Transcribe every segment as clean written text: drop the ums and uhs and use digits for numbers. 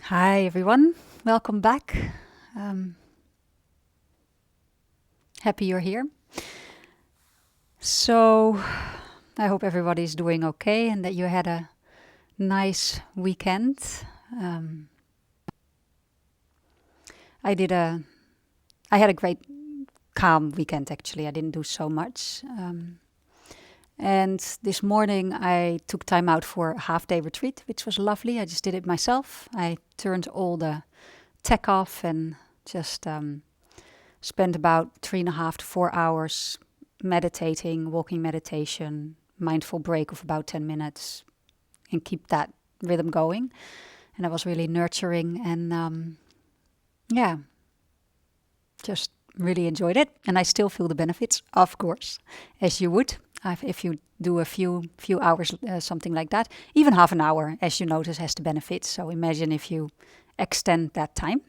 Hi everyone, welcome back. Um, Happy you're here. So, I hope everybody's doing okay and that you had a nice weekend. Um, I did a, I had a great calm weekend actually. I didn't do so much. And this morning I took time out for a half-day retreat, which was lovely. I just did it myself. I turned all the tech off and just spent about 3.5 to 4 hours meditating, walking meditation, mindful break of about 10 minutes, and keep that rhythm going. And that was really nurturing and yeah, just really enjoyed it. And I still feel the benefits, of course, as you would if you do a few hours, something like that. Even half an hour, as you notice, has the benefits. So imagine if you extend that time.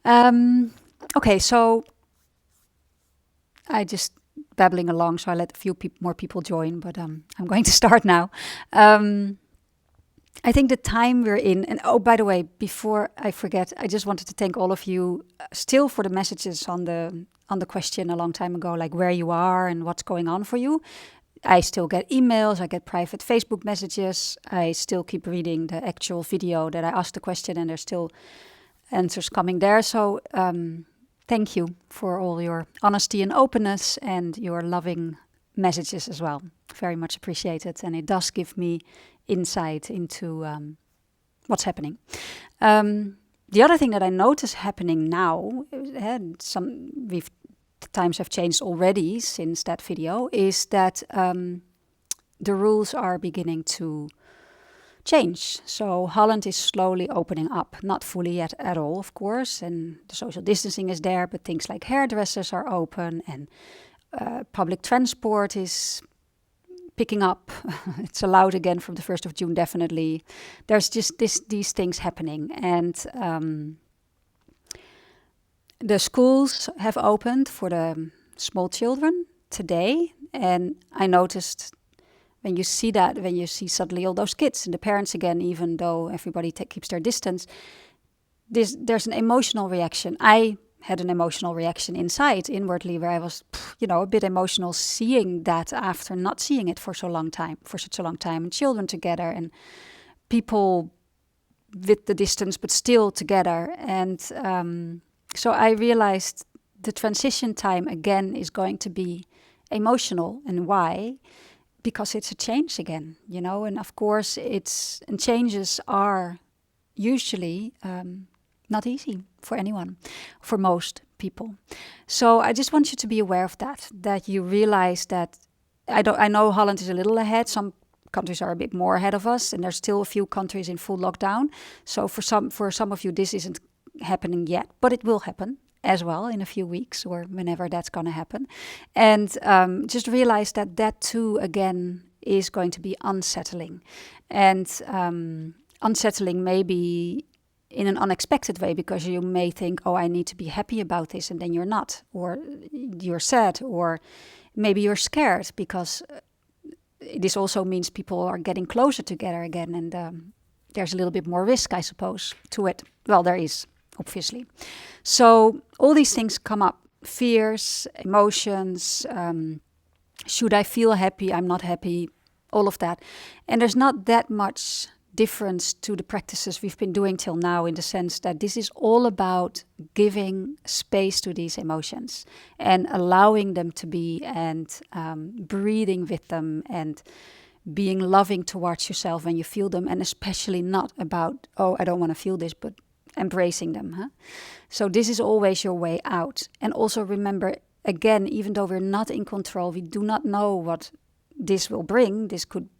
Okay, so I just babbling along, so I let a few more people join, but I'm going to start now. I think the time we're in, and oh, by the way, before I forget, I just wanted to thank all of you still for the messages on the question a long time ago, like where you are and what's going on for you. I still get emails, I get private Facebook messages. I still keep reading the actual video that I asked the question, and there's still answers coming there. So thank you for all your honesty and openness and your loving messages as well. Very much appreciated. And it does give me insight into what's happening. The other thing that I notice happening now, and times have changed already since that video, is that the rules are beginning to change. So Holland is slowly opening up, not fully yet at all, of course, and the social distancing is there, but things like hairdressers are open and public transport is picking up. It's allowed again from the 1st of June, definitely. There's just these things happening. And the schools have opened for the small children today. And I noticed when you see that, when you see suddenly all those kids and the parents again, even though everybody keeps their distance, there's an emotional reaction. I had an emotional reaction inwardly, where I was, a bit emotional seeing that after not seeing it for such a long time, and children together and people with the distance, but still together. And so I realized the transition time again is going to be emotional. And why? Because it's a change again, and of course changes are usually not easy for anyone, for most people. So I just want you to be aware of that you realize that I know Holland is a little ahead. Some countries are a bit more ahead of us, and there's still a few countries in full lockdown. So for some of you, this isn't happening yet, but it will happen as well in a few weeks or whenever that's going to happen. And just realize that too, again, is going to be unsettling. And unsettling maybe in an unexpected way, because you may think, oh, I need to be happy about this, and then you're not, or you're sad, or maybe you're scared, because this also means people are getting closer together again, and there's a little bit more risk, I suppose, to it. Well, there is, obviously. So all these things come up: fears, emotions, should I feel happy, I'm not happy, all of that. And there's not that much difference to the practices we've been doing till now, in the sense that this is all about giving space to these emotions and allowing them to be, and breathing with them and being loving towards yourself when you feel them, and especially not about, oh, I don't want to feel this, but embracing them. So this is always your way out. And also remember, again, even though we're not in control, we do not know what this will bring. This could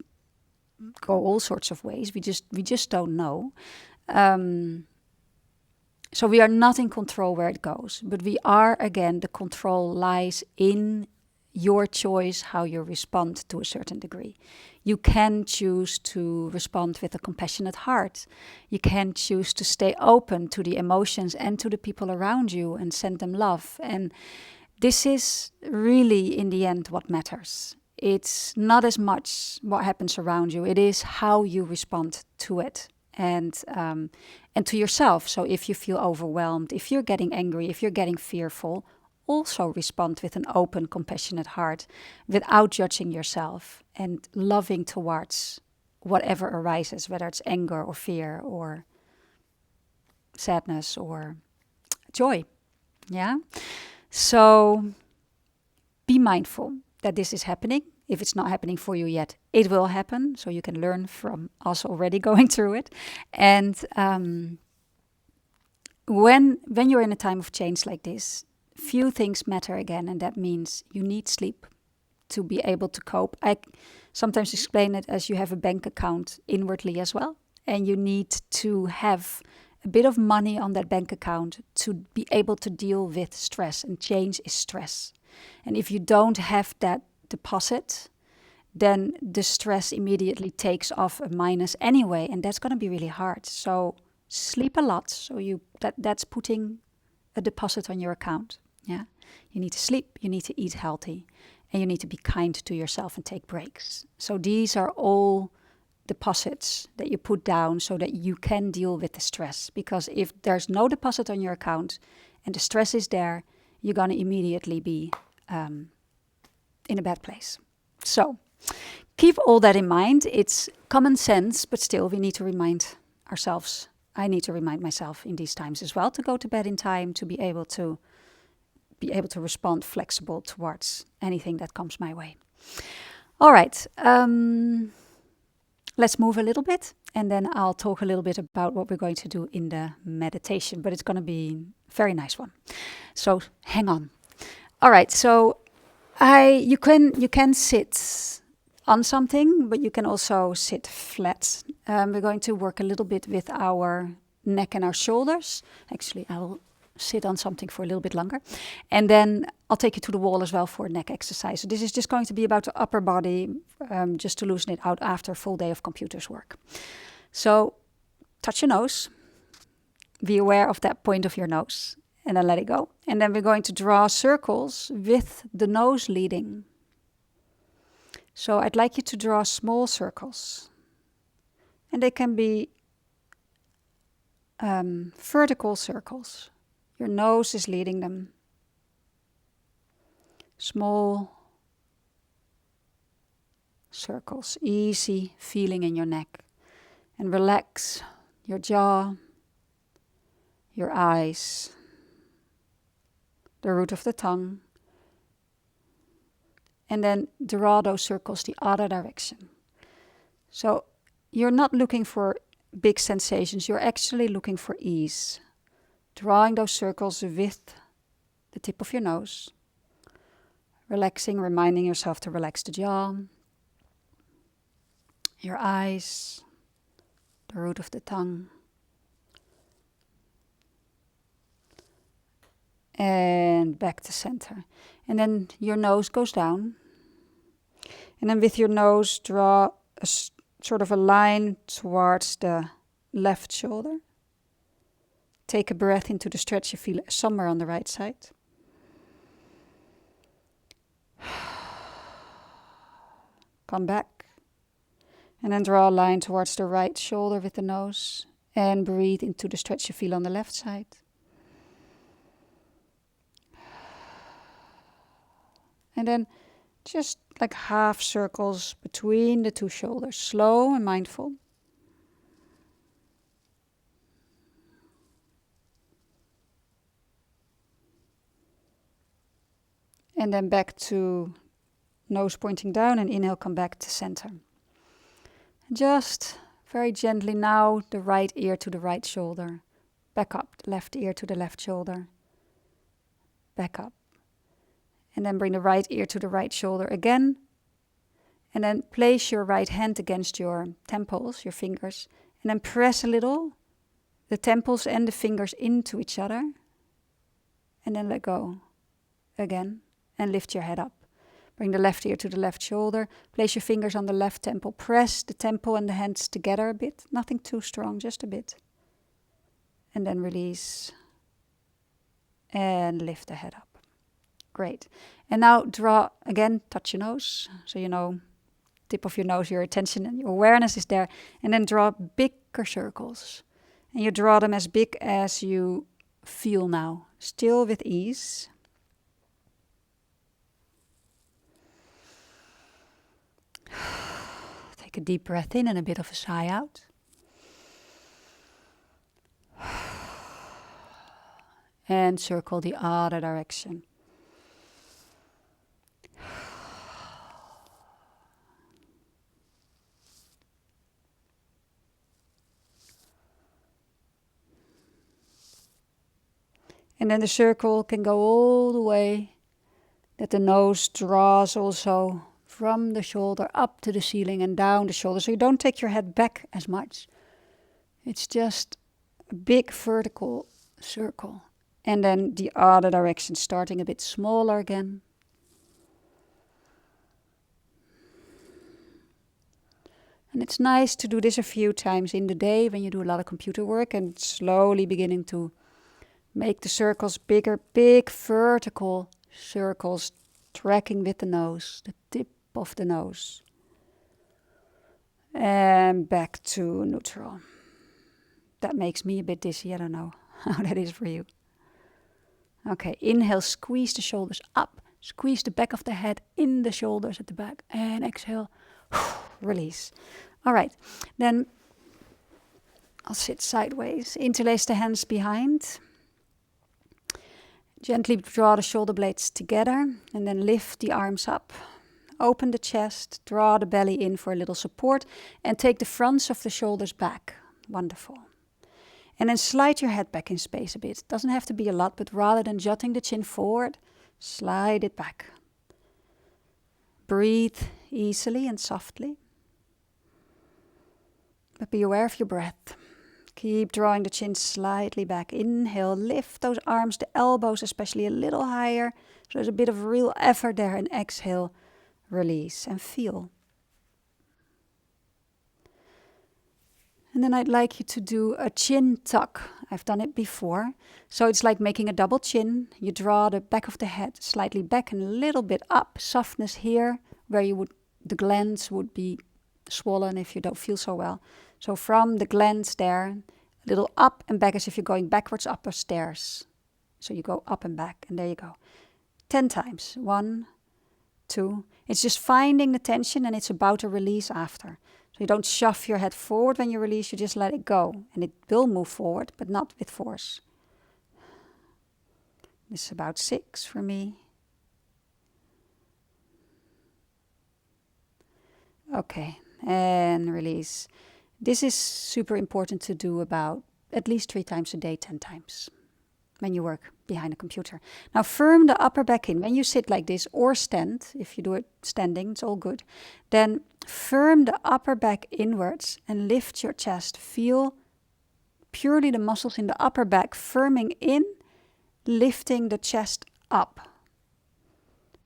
go all sorts of ways. We just don't know. So we are not in control where it goes, but we are, again, the control lies in your choice how you respond to a certain degree. You can choose to respond with a compassionate heart. You can choose to stay open to the emotions and to the people around you and send them love. And this is really, in the end, what matters. It's not as much what happens around you. It is how you respond to it. and to yourself. So if you feel overwhelmed, if you're getting angry, if you're getting fearful, also respond with an open, compassionate heart without judging yourself and loving towards whatever arises, whether it's anger or fear or sadness or joy. Yeah. So be mindful that this is happening. If it's not happening for you yet, it will happen. So you can learn from us already going through it. And when you're in a time of change like this, few things matter again, and that means you need sleep to be able to cope. I sometimes explain it as you have a bank account inwardly as well, and you need to have a bit of money on that bank account to be able to deal with stress, and change is stress. And if you don't have that deposit, then the stress immediately takes off a minus anyway, and that's going to be really hard. So sleep a lot. So that's putting a deposit on your account. Yeah, you need to sleep, you need to eat healthy, and you need to be kind to yourself and take breaks. So these are all deposits that you put down so that you can deal with the stress. Because if there's no deposit on your account and the stress is there, you're going to immediately be in a bad place. So keep all that in mind. It's common sense, but still we need to remind ourselves. I need to remind myself in these times as well to go to bed in time, to be able to respond flexible towards anything that comes my way. All right. Let's move a little bit, and then I'll talk a little bit about what we're going to do in the meditation, but it's going to be a very nice one. So hang on. All right. So you can sit on something, but you can also sit flat. We're going to work a little bit with our neck and our shoulders. Actually, I will sit on something for a little bit longer. And then I'll take you to the wall as well for a neck exercise. So this is just going to be about the upper body, just to loosen it out after a full day of computers work. So touch your nose. Be aware of that point of your nose. And then let it go. And then we're going to draw circles with the nose leading. So I'd like you to draw small circles. And they can be vertical circles. Your nose is leading them. Small circles, easy feeling in your neck. And relax your jaw, your eyes, the root of the tongue. And then draw those circles the other direction. So you're not looking for big sensations, you're actually looking for ease. Drawing those circles with the tip of your nose. Relaxing, reminding yourself to relax the jaw, your eyes, the root of the tongue. And back to center. And then your nose goes down. And then with your nose, draw a sort of a line towards the left shoulder. Take a breath into the stretch you feel somewhere on the right side. Come back. And then draw a line towards the right shoulder with the nose. And breathe into the stretch you feel on the left side. And then just like half circles between the two shoulders. Slow and mindful. And then back to nose pointing down, and inhale, come back to center. And just very gently now, the right ear to the right shoulder. Back up, the left ear to the left shoulder. Back up. And then bring the right ear to the right shoulder again. And then place your right hand against your temples, your fingers. And then press a little the temples and the fingers into each other. And then let go again. And lift your head up. Bring the left ear to the left shoulder. Place your fingers on the left temple. Press the temple and the hands together a bit. Nothing too strong, just a bit. And then release. And lift the head up. Great. And now draw, again, touch your nose. So you know, tip of your nose, your attention and your awareness is there. And then draw big bigger circles. And you draw them as big as you feel now, still with ease. Take a deep breath in and a bit of a sigh out. And circle the other direction. And then the circle can go all the way, that the nose draws also from the shoulder up to the ceiling and down the shoulder. So you don't take your head back as much. It's just a big vertical circle. And then the other direction, starting a bit smaller again. And it's nice to do this a few times in the day when you do a lot of computer work, and slowly beginning to make the circles bigger, big vertical circles, tracking with the nose, the tip of the nose. And back to neutral. That makes me a bit dizzy. I don't know how that is for you. Okay, inhale, squeeze the shoulders up. Squeeze the back of the head in the shoulders at the back. And exhale, release. All right, then I'll sit sideways. Interlace the hands behind. Gently draw the shoulder blades together and then lift the arms up. Open the chest, draw the belly in for a little support and take the fronts of the shoulders back. Wonderful. And then slide your head back in space a bit. It doesn't have to be a lot, but rather than jutting the chin forward, slide it back. Breathe easily and softly. But be aware of your breath. Keep drawing the chin slightly back. Inhale, lift those arms, the elbows especially a little higher. So there's a bit of real effort there. And exhale, release and feel. And then I'd like you to do a chin tuck. I've done it before. So it's like making a double chin. You draw the back of the head slightly back and a little bit up. Softness here, where the glands would be swollen if you don't feel so well. So from the glands there, a little up and back as if you're going backwards up the stairs. So you go up and back, and there you go. 10 times. 1, 2. It's just finding the tension, and it's about to release after. So you don't shove your head forward when you release, you just let it go. And it will move forward, but not with force. This is about 6 for me. Okay, and release. This is super important to do about at least 3 times a day, 10 times when you work behind a computer. Now firm the upper back in. When you sit like this or stand, if you do it standing, it's all good. Then firm the upper back inwards and lift your chest. Feel purely the muscles in the upper back firming in, lifting the chest up.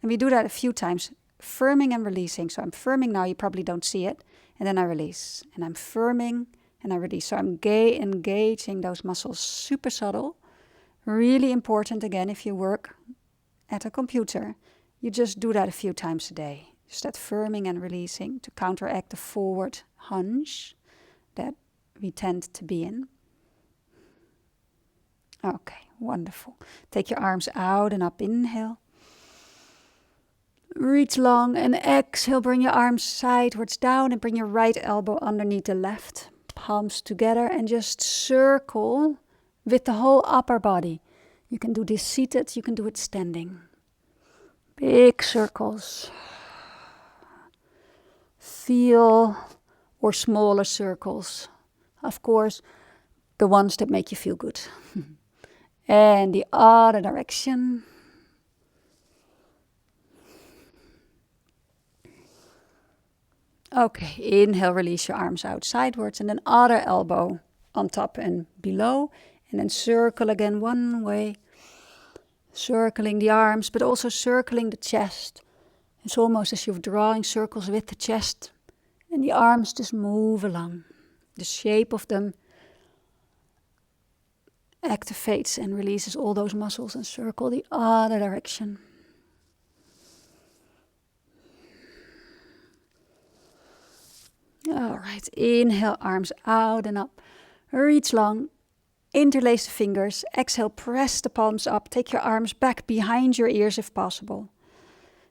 And we do that a few times, firming and releasing. So I'm firming now, you probably don't see it. And then I release. And I'm firming and I release. So I'm engaging those muscles, super subtle. Really important, again, if you work at a computer, you just do that a few times a day. Just that firming and releasing to counteract the forward hunch that we tend to be in. Okay, wonderful. Take your arms out and up, inhale. Reach long and exhale, bring your arms sideways down and bring your right elbow underneath the left. Palms together and just circle with the whole upper body. You can do this seated, you can do it standing. Big circles. Feel, or smaller circles. Of course, the ones that make you feel good. And the other direction. Okay, inhale, release your arms out sidewards and then other elbow on top and below. And then circle again one way, circling the arms, but also circling the chest. It's almost as you're drawing circles with the chest. And the arms just move along. The shape of them activates and releases all those muscles and circle the other direction. All right, inhale, arms out and up. Reach long. Interlace the fingers. Exhale, press the palms up. Take your arms back behind your ears if possible.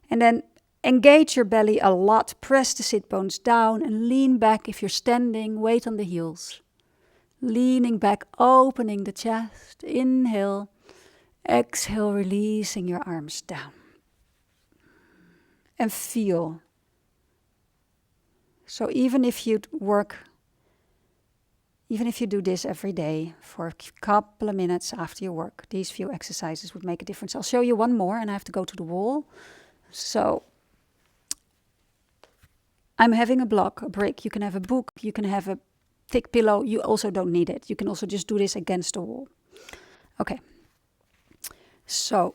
And then engage your belly a lot. Press the sit bones down and lean back if you're standing. Weight on the heels. Leaning back, opening the chest. Inhale. Exhale, releasing your arms down. And feel. So even if you do this every day for a couple of minutes after your work, these few exercises would make a difference. I'll show you one more and I have to go to the wall. So I'm having a block, a brick. You can have a book, you can have a thick pillow. You also don't need it. You can also just do this against the wall. Okay. So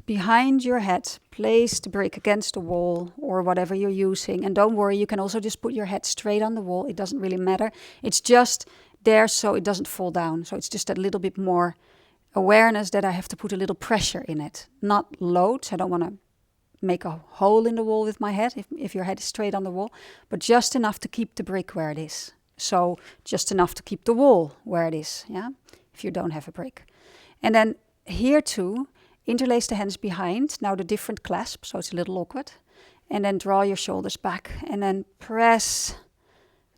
behind your head, place the brick against the wall or whatever you're using. And don't worry, you can also just put your head straight on the wall. It doesn't really matter. It's just there so it doesn't fall down. So it's just a little bit more awareness that I have to put a little pressure in it. Not loads. I don't want to make a hole in the wall with my head if your head is straight on the wall. But just enough to keep the brick where it is. So just enough to keep the wall where it is. Yeah, if you don't have a brick. And then here too, interlace the hands behind, now the different clasp, so it's a little awkward. And then draw your shoulders back and then press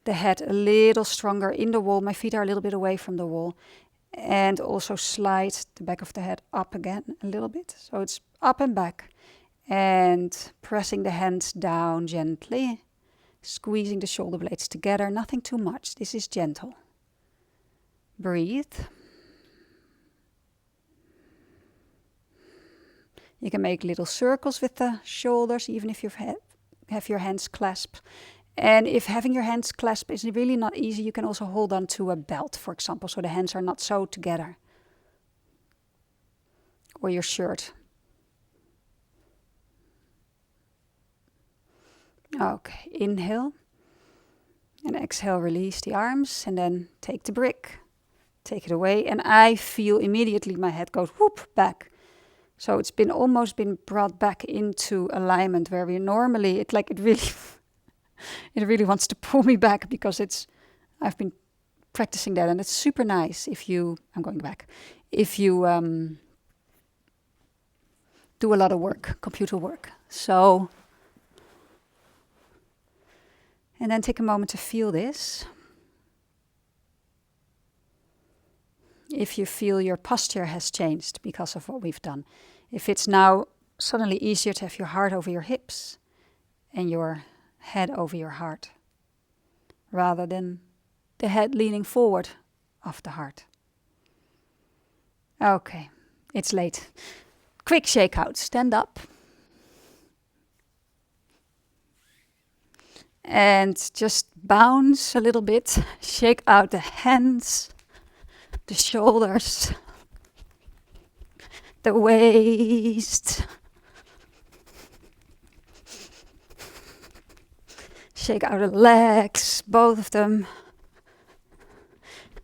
the head a little stronger in the wall. My feet are a little bit away from the wall. And also slide the back of the head up again a little bit. So it's up and back. And pressing the hands down gently. Squeezing the shoulder blades together, nothing too much. This is gentle. Breathe. You can make little circles with the shoulders, even if you have your hands clasped. And if having your hands clasped is really not easy, you can also hold on to a belt, for example, so the hands are not so together. Or your shirt. Okay, inhale. And exhale, release the arms. And then take the brick. Take it away. And I feel immediately my head goes whoop back. So it's almost been brought back into alignment where we normally, it really wants to pull me back because I've been practicing that and it's super nice if you do a lot of work, computer work. So, and then take a moment to feel this. If you feel your posture has changed because of what we've done. If it's now suddenly easier to have your heart over your hips and your head over your heart, rather than the head leaning forward of the heart. Okay, it's late. Quick shake out, stand up. And just bounce a little bit, shake out the hands, the shoulders, the waist. Shake out the legs, both of them.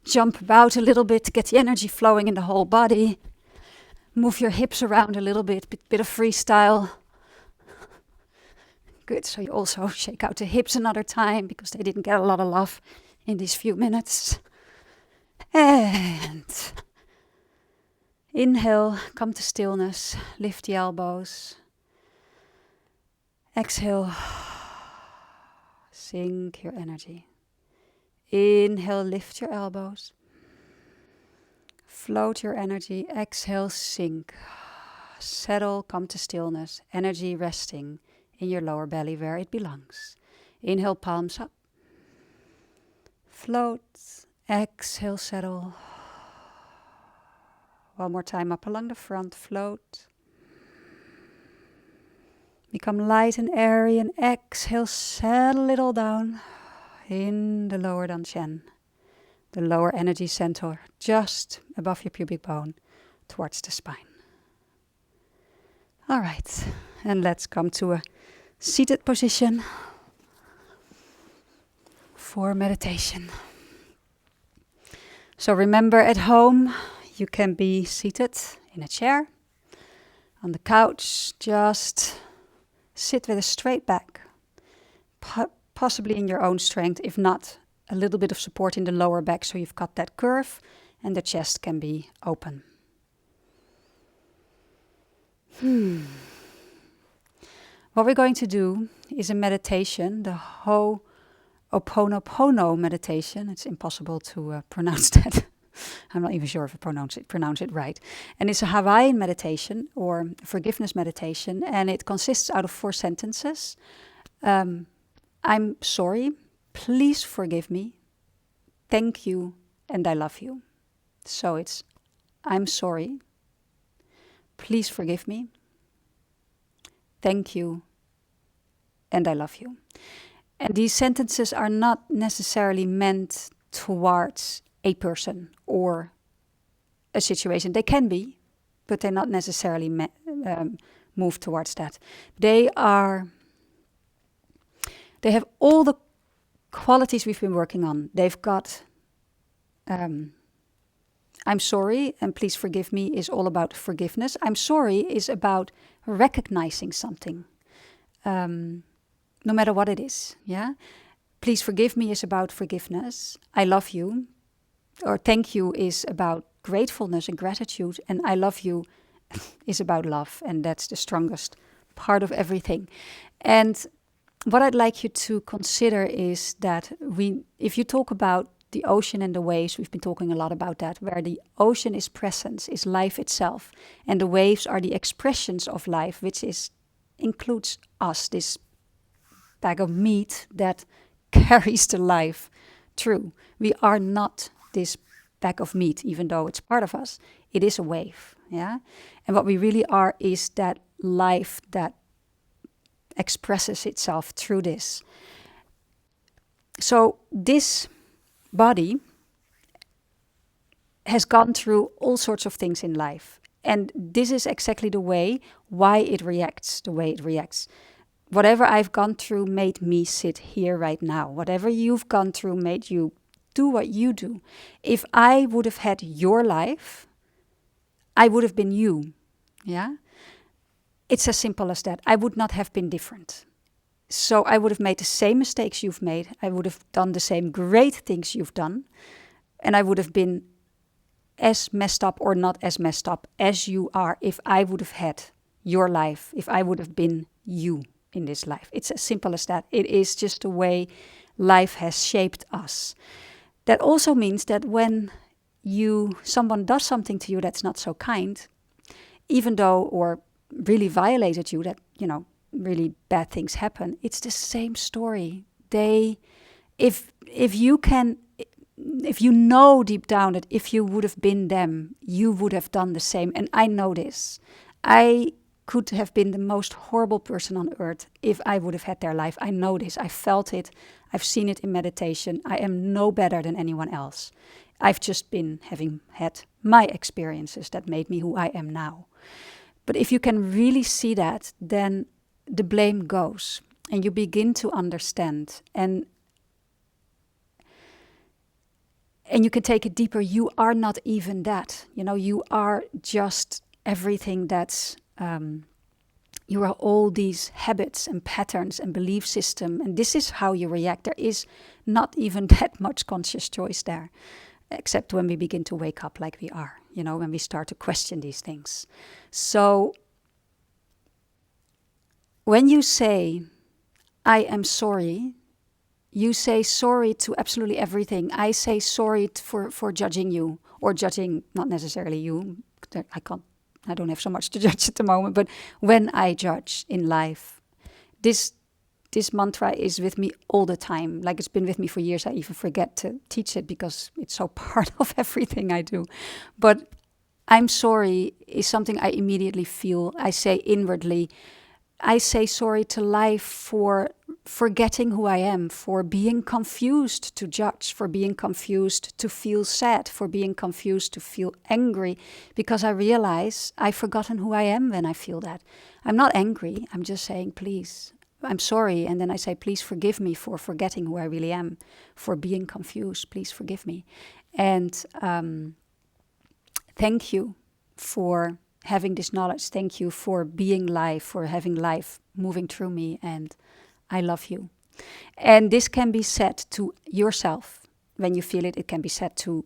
Jump about a little bit to get the energy flowing in the whole body. Move your hips around a little bit of freestyle. Good, so you also shake out the hips another time because they didn't get a lot of love in these few minutes. And inhale, come to stillness, lift the elbows. Exhale, sink your energy. Inhale, lift your elbows. Float your energy, exhale, sink. Settle, come to stillness, energy resting in your lower belly where it belongs. Inhale, palms up. Float, exhale, settle. One more time up along the front, float. Become light and airy and exhale, settle it all down in the lower dantian, the lower energy center, just above your pubic bone, towards the spine. All right, and let's come to a seated position for meditation. So remember, at home, you can be seated in a chair, on the couch, just sit with a straight back. possibly in your own strength. If not, a little bit of support in the lower back so you've got that curve and the chest can be open. What we're going to do is a meditation, the Ho'oponopono meditation. It's impossible to pronounce that. I'm not even sure if I pronounce it right. And it's a Hawaiian meditation or forgiveness meditation, and it consists out of 4 sentences. I'm sorry, please forgive me, thank you, and I love you. So it's, I'm sorry, please forgive me, thank you, and I love you. And these sentences are not necessarily meant towards a person or a situation. They can be, but they're not necessarily moved towards that. They have all the qualities we've been working on. They've got, I'm sorry and please forgive me is all about forgiveness. I'm sorry is about recognizing something, no matter what it is. Yeah. Please forgive me is about forgiveness. I love you, or thank you is about gratefulness and gratitude, and I love you is about love, and that's the strongest part of everything. And what I'd like you to consider is that if you talk about the ocean and the waves, we've been talking a lot about that, where the ocean is presence, is life itself, and the waves are the expressions of life, which includes us, this bag of meat that carries the life through. We are not this bag of meat, even though it's part of us. It is a wave, yeah? And what we really are is that life that expresses itself through this. So this body has gone through all sorts of things in life. And this is exactly the way why it reacts the way it reacts. Whatever I've gone through made me sit here right now. Whatever you've gone through made you do what you do. If I would have had your life, I would have been you. Yeah? It's as simple as that. I would not have been different. So I would have made the same mistakes you've made. I would have done the same great things you've done. And I would have been as messed up or not as messed up as you are if I would have had your life, if I would have been you in this life. It's as simple as that. It is just the way life has shaped us. That also means that when someone does something to you that's not so kind, even though, or really violated you, that, really bad things happen, it's the same story. If you know deep down that if you would have been them, you would have done the same. And I know this. I could have been the most horrible person on earth if I would have had their life. I know this. I felt it. I've seen it in meditation. I am no better than anyone else. I've just been having had my experiences that made me who I am now. But if you can really see that, then the blame goes and you begin to understand. And you can take it deeper. You are not even that. You are just everything that's... you are all these habits and patterns and belief system, and this is how you react. There is not even that much conscious choice there, except when we begin to wake up like we are, when we start to question these things. So when you say, I am sorry, you say sorry to absolutely everything. I say sorry for judging you, or judging, not necessarily you. I don't have so much to judge at the moment, but when I judge in life, this mantra is with me all the time. Like, it's been with me for years. I even forget to teach it because it's so part of everything I do. But I'm sorry is something I immediately feel. I say inwardly. I say sorry to life for forgetting who I am, for being confused to judge, for being confused to feel sad, for being confused to feel angry, because I realize I've forgotten who I am when I feel that. I'm not angry, I'm just saying, please, I'm sorry, and then I say, please forgive me for forgetting who I really am, for being confused, please forgive me. And thank you for having this knowledge, thank you for being life, for having life moving through me, and I love you. And this can be said to yourself. When you feel it, it can be said to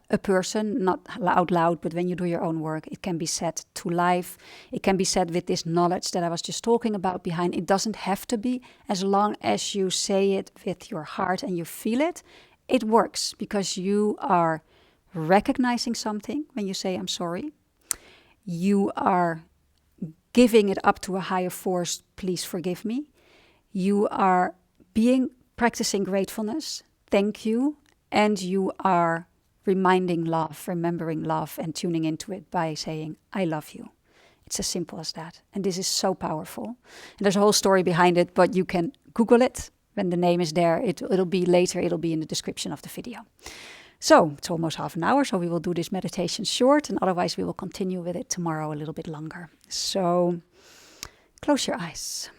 a person, not out loud, but when you do your own work, it can be said to life. It can be said with this knowledge that I was just talking about behind. It doesn't have to be, as long as you say it with your heart and you feel it. It works because you are recognizing something when you say, I'm sorry. You are giving it up to a higher force, please forgive me. You are practicing gratefulness, thank you, and you are remembering love, and tuning into it by saying, I love you. It's as simple as that. And this is so powerful. And there's a whole story behind it, but you can Google it. When the name is there, it'll be later, it'll be in the description of the video. So it's almost half an hour, so we will do this meditation short, and otherwise we will continue with it tomorrow a little bit longer. So close your eyes.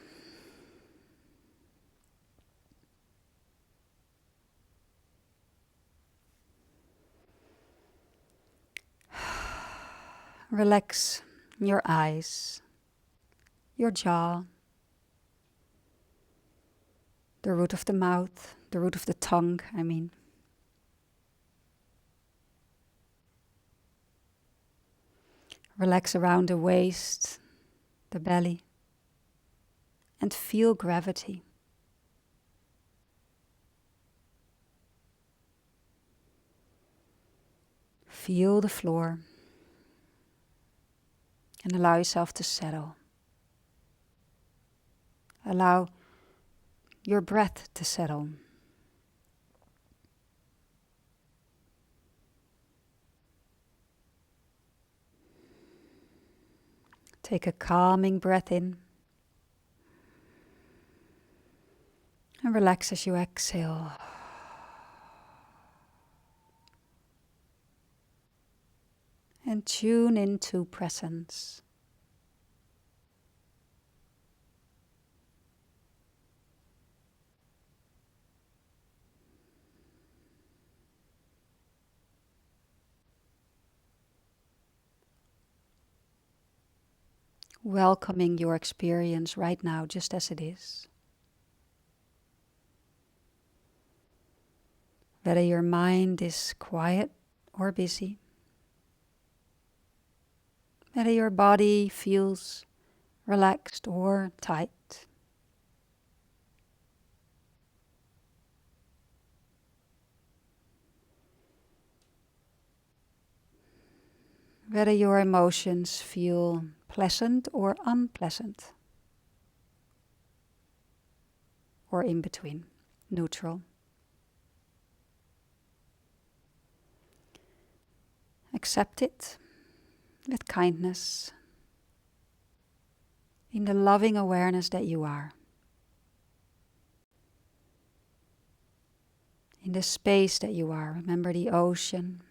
Relax your eyes, your jaw, the root of the mouth, the root of the tongue, I mean. Relax around the waist, the belly, and feel gravity. Feel the floor and allow yourself to settle. Allow your breath to settle. Take a calming breath in and relax as you exhale. And tune into presence. Welcoming your experience right now, just as it is. Whether your mind is quiet or busy. Whether your body feels relaxed or tight. Whether your emotions feel pleasant or unpleasant. Or in between, neutral. Accept it with kindness, in the loving awareness that you are. In the space that you are. Remember the ocean.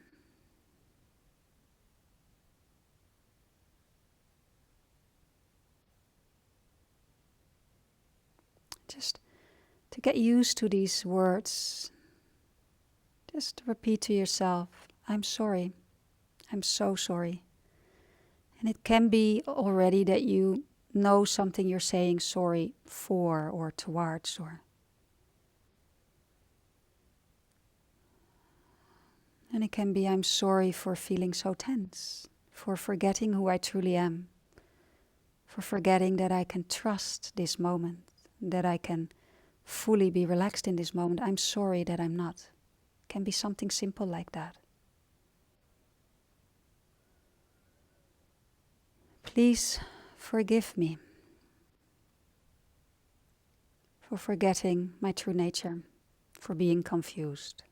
Just to get used to these words, just repeat to yourself, I'm sorry. I'm so sorry. And it can be already that you know something you're saying sorry for or towards, and it can be I'm sorry for feeling so tense, for forgetting who I truly am, for forgetting that I can trust this moment, that I can fully be relaxed in this moment. I'm sorry that I'm not. It can be something simple like that. Please forgive me for forgetting my true nature, for being confused,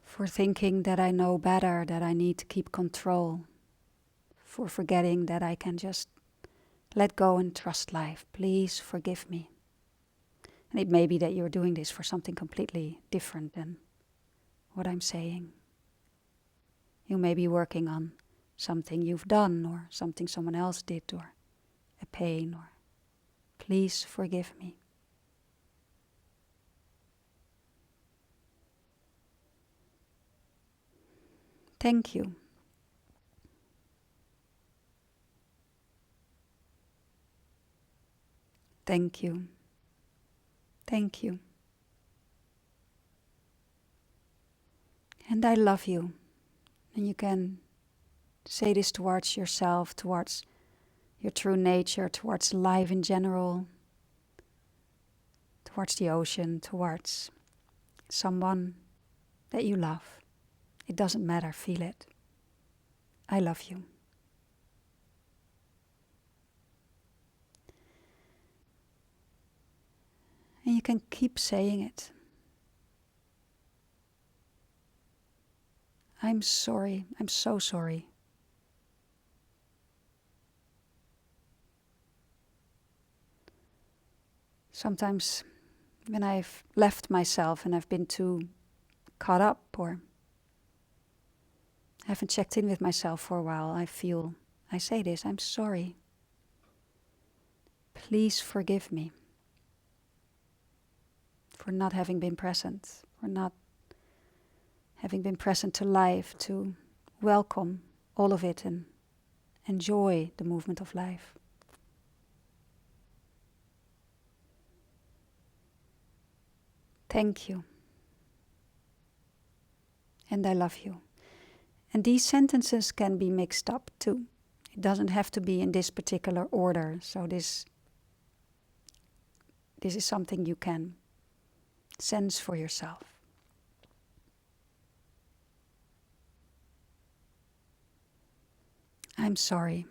for thinking that I know better, that I need to keep control, for forgetting that I can just let go and trust life. Please forgive me. And it may be that you're doing this for something completely different than what I'm saying. You may be working on something you've done or something someone else did or a pain or please forgive me. Thank you. Thank you. Thank you. And I love you. And you can say this towards yourself, towards your true nature, towards life in general, towards the ocean, towards someone that you love. It doesn't matter, feel it. I love you. And you can keep saying it. I'm sorry. I'm so sorry. Sometimes when I've left myself and I've been too caught up or haven't checked in with myself for a while, I say this, I'm sorry. Please forgive me for not having been present, for not having been present to life, to welcome all of it and enjoy the movement of life. Thank you. And I love you. And these sentences can be mixed up too. It doesn't have to be in this particular order. So this is something you can sense for yourself. I'm sorry.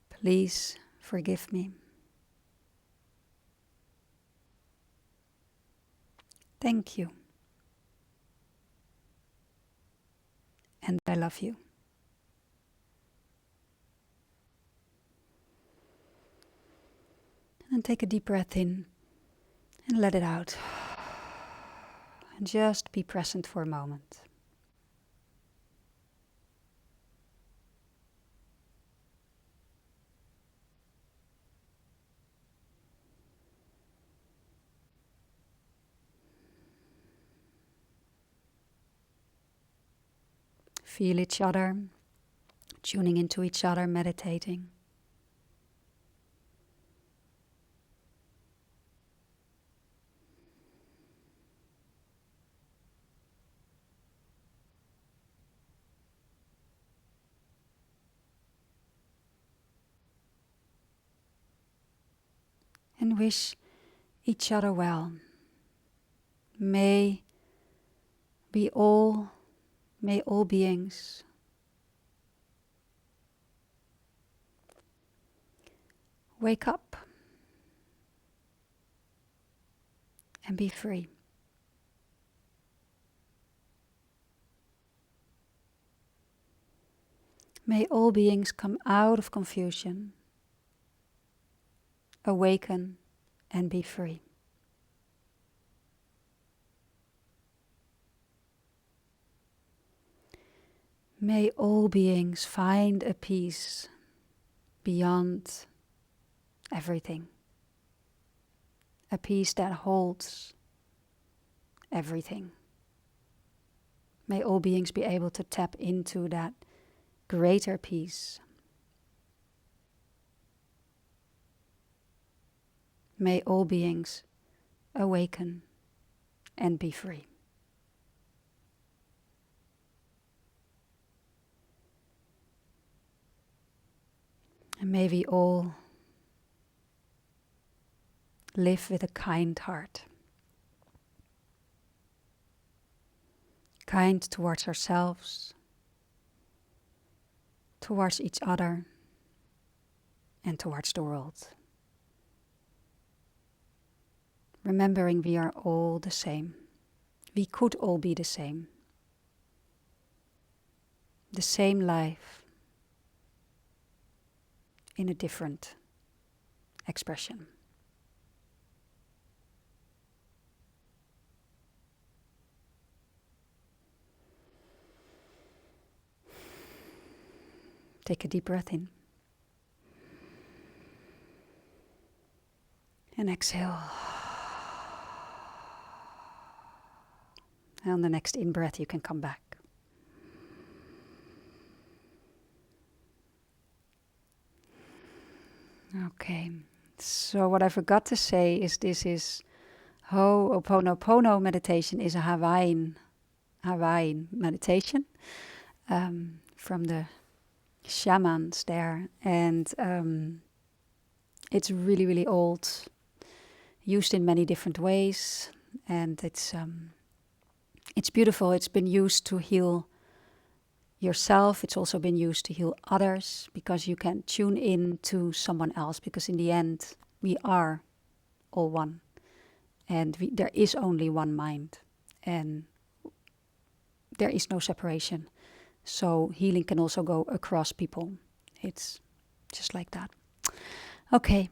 Please forgive me. Thank you. And I love you. And take a deep breath in and let it out. And just be present for a moment. Feel each other, tuning into each other, meditating. And wish each other well. May all beings wake up and be free. May all beings come out of confusion, awaken and be free. May all beings find a peace beyond everything. A peace that holds everything. May all beings be able to tap into that greater peace. May all beings awaken and be free. And may we all live with a kind heart. Kind towards ourselves, towards each other, and towards the world. Remembering we are all the same. We could all be the same. The same life in a different expression. Take a deep breath in. And exhale. And on the next in-breath you can come back. Okay. So what I forgot to say is this is Ho'oponopono meditation is a Hawaiian meditation from the shamans there, and it's really, really old, used in many different ways, and it's beautiful. It's been used to heal yourself. It's also been used to heal others, because you can tune in to someone else, because in the end we are all one, and there is only one mind, and there is no separation. So healing can also go across people. It's just like that. Okay,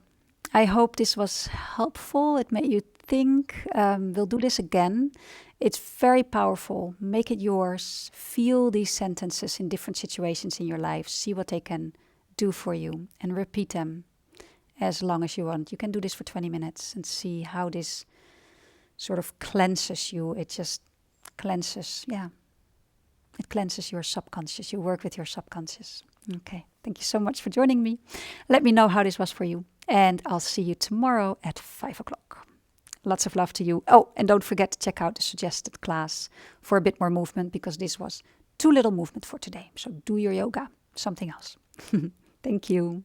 I hope this was helpful. It made you think. We'll do this again. It's very powerful. Make it yours. Feel these sentences in different situations in your life. See what they can do for you, and repeat them as long as you want. You can do this for 20 minutes and see how this sort of cleanses you. It just cleanses, it cleanses your subconscious. You work with your subconscious. Okay, thank you so much for joining me. Let me know how this was for you, and I'll see you tomorrow at 5 o'clock. Lots of love to you. Oh, and don't forget to check out the suggested class for a bit more movement, because this was too little movement for today. So do your yoga, something else. Thank you.